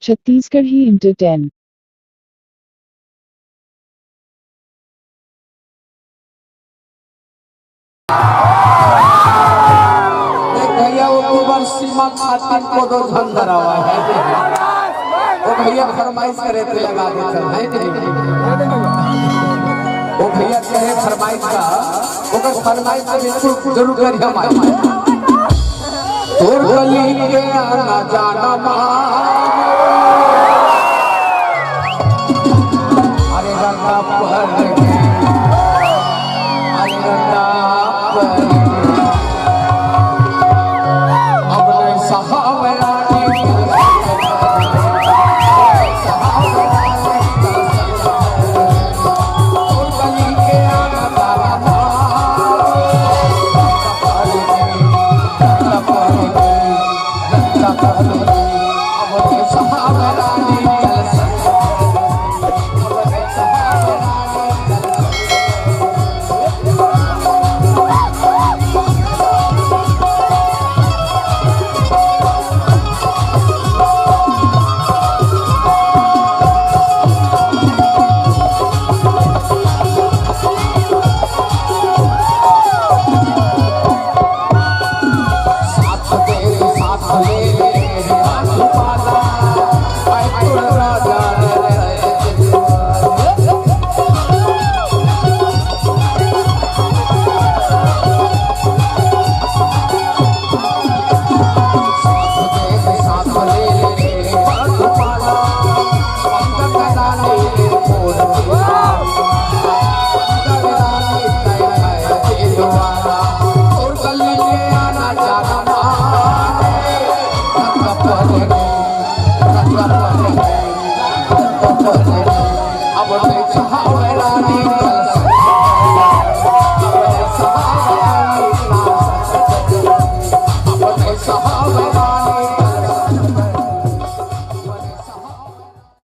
छत्तीसगढ़ ही inter 10। भैया वो बार सीमा खातिन को दो धन धरावा है वो भैया फरमाइश करे थे लगा देते हैं वो भैया कहे फरमाइश का वो फरमाइश से बिल्कुल जरूर करिए हमारे तोर गली के आना जाना मान